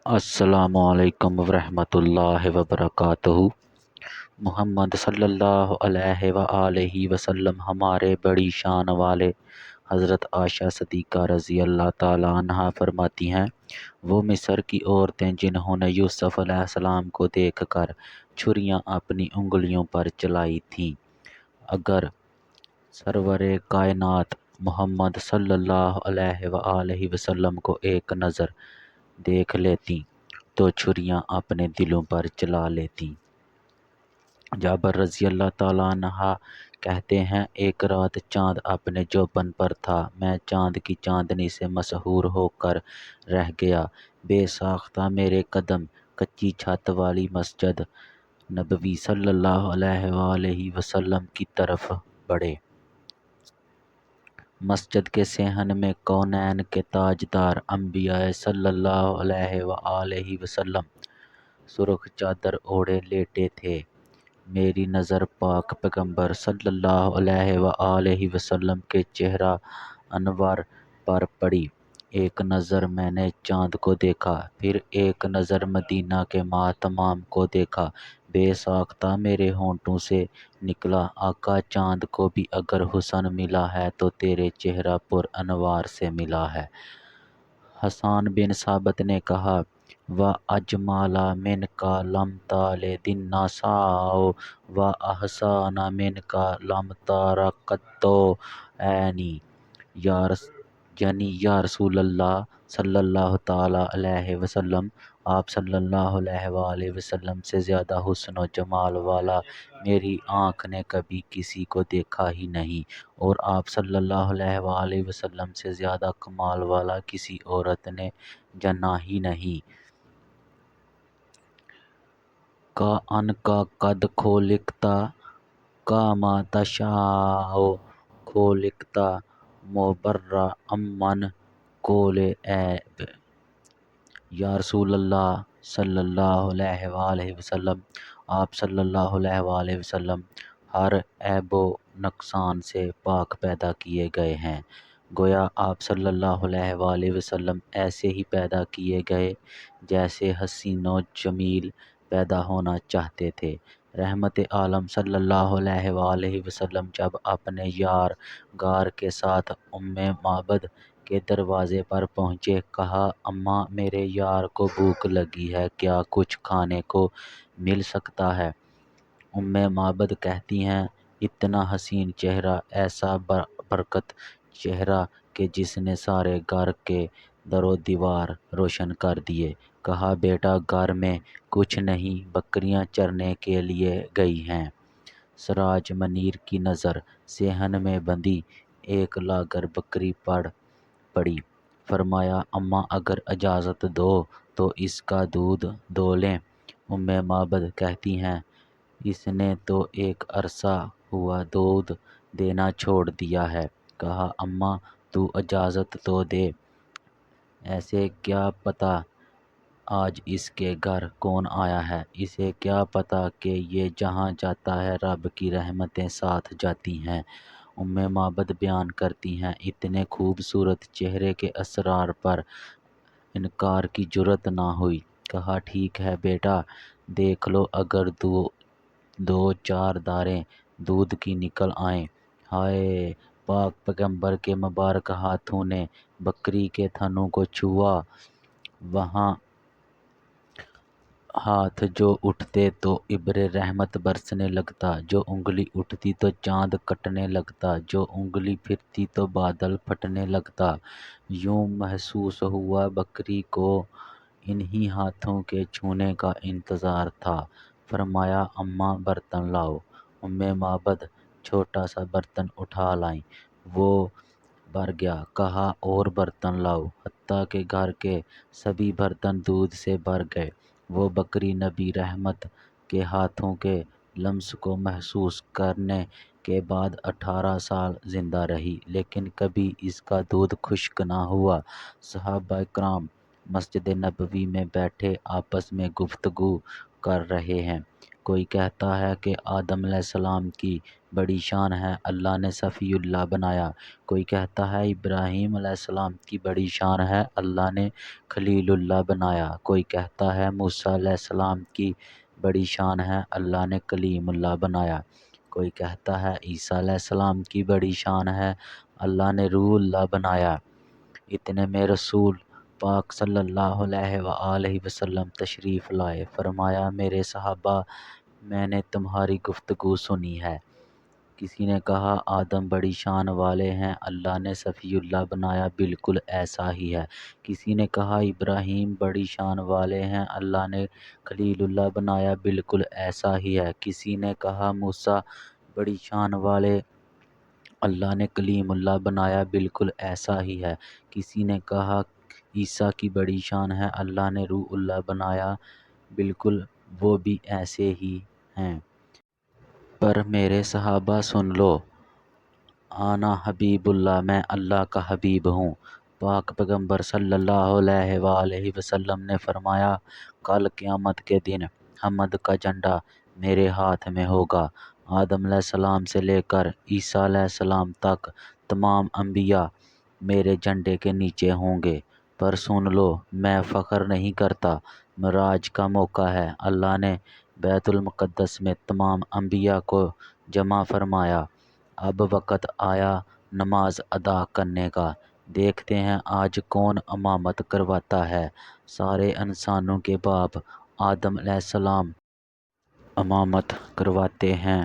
السلام علیکم ورحمۃ اللہ وبرکاتہ۔ محمد صلی اللہ علیہ وآلہ وسلم ہمارے بڑی شان والے حضرت عائشہ صدیقہ رضی اللہ تعالیٰ عنہا فرماتی ہیں، وہ مصر کی عورتیں جنہوں نے یوسف علیہ السلام کو دیکھ کر چھریاں اپنی انگلیوں پر چلائی تھیں، اگر سرور کائنات محمد صلی اللہ علیہ وآلہ وسلم کو ایک نظر دیکھ لیتیں تو چھریاں اپنے دلوں پر چلا لیتیں۔ جابر رضی اللہ تعالیٰ عنہ کہتے ہیں، ایک رات چاند اپنے جوبن پر تھا، میں چاند کی چاندنی سے مسحور ہو کر رہ گیا، بے ساختہ میرے قدم کچی چھت والی مسجد نبوی صلی اللہ علیہ وآلہ وسلم کی طرف بڑھے۔ مسجد کے صحن میں کونین کے تاجدار انبیاء صلی اللہ علیہ وآلہ وسلم سرخ چادر اوڑھے لیٹے تھے۔ میری نظر پاک پیغمبر صلی اللہ علیہ وآلہ وسلم کے چہرہ انور پر پڑی۔ ایک نظر میں نے چاند کو دیکھا، پھر ایک نظر مدینہ کے ماہتمام کو دیکھا، بے ساختہ میرے ہونٹوں سے نکلا، آقا چاند کو بھی اگر حسن ملا ہے تو تیرے چہرہ پر انوار سے ملا ہے۔ حسان بن ثابت نے کہا، وَأَجْمَلَ مِنْكَ لَمْ تَلِدِ النِّسَاءُ وَأَحْسَنَ مِنْكَ لَمْ تَرَ قَطُّ عَيْنِي۔ یعنی یا رسول اللہ صلی اللہ تعالیٰ علیہ وسلم، آپ صلی اللہ علیہ وآلہ وسلم سے زیادہ حسن و جمال والا میری آنکھ نے کبھی کسی کو دیکھا ہی نہیں، اور آپ صلی اللہ علیہ وآلہ وسلم سے زیادہ کمال والا کسی عورت نے جنا ہی نہیں۔ کأنک قد خلقت کما تشاء خلقت مبرأ من کل عیب۔ یا رسول اللہ صلی اللہ علیہ وآلہ وسلم، آپ صلی اللہ علیہ وآلہ وسلم ہر عیب و نقصان سے پاک پیدا کیے گئے ہیں، گویا آپ صلی اللہ علیہ وآلہ وسلم ایسے ہی پیدا کیے گئے جیسے حسین و جمیل پیدا ہونا چاہتے تھے۔ رحمت عالم صلی اللہ علیہ وآلہ وسلم جب اپنے یار غار کے ساتھ معبد کے دروازے پر پہنچے، کہا، اماں میرے یار کو بھوک لگی ہے، کیا کچھ کھانے کو مل سکتا ہے؟ معبد کہتی ہیں، اتنا حسین چہرہ، ایسا برکت چہرہ کہ جس نے سارے گھر کے در و دیوار روشن کر دیے۔ کہا، بیٹا گھر میں کچھ نہیں، بکریاں چرنے کے لیے گئی ہیں۔ سراج منیر کی نظر صحن میں بندھی ایک لاغر بکری پڑی، فرمایا، اماں اگر اجازت دو تو اس کا دودھ دولیں۔ معبد کہتی ہیں، اس نے تو ایک عرصہ ہوا دودھ دینا چھوڑ دیا ہے۔ کہا، اماں تو اجازت تو دے، اسے کیا پتہ آج اس کے گھر کون آیا ہے، اسے کیا پتہ کہ یہ جہاں جاتا ہے رب کی رحمتیں ساتھ جاتی ہیں۔ معبد بیان کرتی ہیں، اتنے خوبصورت چہرے کے اسرار پر انکار کی جرأت نہ ہوئی۔ کہا، ٹھیک ہے بیٹا، دیکھ لو، اگر دو چار دھاریں دودھ کی نکل آئیں۔ ہائے! پاک پیغمبر کے مبارک ہاتھوں نے بکری کے تھنوں کو چھوا، وہاں ہاتھ جو اٹھتے تو ابر رحمت برسنے لگتا، جو انگلی اٹھتی تو چاند کٹنے لگتا، جو انگلی پھرتی تو بادل پھٹنے لگتا۔ یوں محسوس ہوا بکری کو انہی ہاتھوں کے چھونے کا انتظار تھا۔ فرمایا، اماں برتن لاؤ۔ معبد چھوٹا سا برتن اٹھا لائیں، وہ بھر گیا۔ کہا، اور برتن لاؤ، حتیٰ کہ گھر کے سبھی برتن دودھ سے بھر گئے۔ وہ بکری نبی رحمت کے ہاتھوں کے لمس کو محسوس کرنے کے بعد 18 سال زندہ رہی، لیکن کبھی اس کا دودھ خشک نہ ہوا۔ صحابہ کرام مسجد نبوی میں بیٹھے آپس میں گفتگو کر رہے ہیں۔ کوئی کہتا ہے کہ آدم علیہ السلام کی بڑی شان ہے، اللہ نے صفی اللہ بنایا۔ کوئی کہتا ہے ابراہیم علیہ السلام کی بڑی شان ہے، اللہ نے خلیل اللہ بنایا۔ کوئی کہتا ہے موسیٰ علیہ السلام کی بڑی شان ہے، اللہ نے کلیم اللہ بنایا۔ کوئی کہتا ہے عیسیٰ علیہ السلام کی بڑی شان ہے، اللہ نے روح اللہ بنایا۔ اتنے میں رسول پاک صلی اللہ علیہ وآلہ وسلم تشریف لائے۔ فرمایا میرے صحابہ، میں نے تمہاری گفتگو سنی ہے۔ کسی نے کہا آدم بڑی شان والے ہیں، اللہ نے صفی اللہ بنایا، بالکل ایسا ہی ہے۔ کسی نے کہا ابراہیم بڑی شان والے ہیں، اللہ نے خلیل اللہ بنایا، بالکل ایسا ہی ہے۔ کسی نے کہا موسیٰ بڑی شان والے، اللہ نے کلیم اللہ بنایا، بالکل ایسا ہی ہے۔ کسی نے کہا عیسیٰ کی بڑی شان ہے، اللہ نے روح اللہ بنایا، بالکل وہ بھی ایسے ہی ہیں۔ پر میرے صحابہ سن لو، آنا حبیب اللہ، میں اللہ کا حبیب ہوں۔ پاک پیغمبر صلی اللہ علیہ وآلہ وسلم نے فرمایا کل قیامت کے دن حمد کا جھنڈا میرے ہاتھ میں ہوگا۔ آدم علیہ السلام سے لے کر عیسیٰ علیہ السلام تک تمام انبیاء میرے جھنڈے کے نیچے ہوں گے۔ پر سن لو، میں فخر نہیں کرتا، معراج کا موقع ہے، اللہ نے بیت المقدس میں تمام انبیاء کو جمع فرمایا۔ اب وقت آیا نماز ادا کرنے کا، دیکھتے ہیں آج کون امامت کرواتا ہے۔ سارے انسانوں کے باپ آدم علیہ السلام امامت کرواتے ہیں۔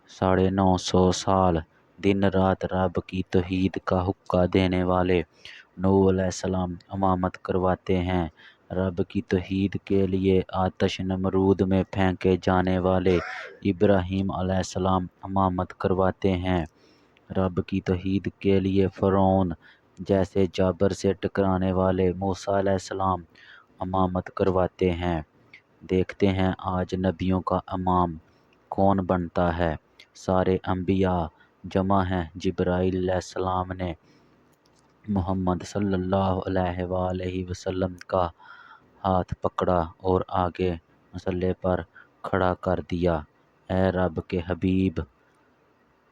950 سال دن رات رب کی توحید کا حقہ دینے والے نوح علیہ السلام امامت کرواتے ہیں۔ رب کی توحید کے لیے آتش نمرود میں پھینکے جانے والے ابراہیم علیہ السلام امامت کرواتے ہیں۔ رب کی توحید کے لیے فرعون جیسے جابر سے ٹکرانے والے موسیٰ علیہ السلام امامت کرواتے ہیں۔ دیکھتے ہیں آج نبیوں کا امام کون بنتا ہے۔ سارے انبیاء جمع ہیں، جبرائیل علیہ السلام نے محمد صلی اللہ علیہ وآلہ وسلم کا ہاتھ پکڑا اور آگے مسلح پر کھڑا کر دیا۔ اے رب کے حبیب،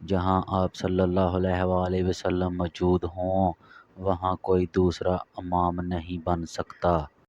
جہاں آپ صلی اللہ علیہ وآلہ وسلم موجود ہوں، وہاں کوئی دوسرا امام نہیں بن سکتا۔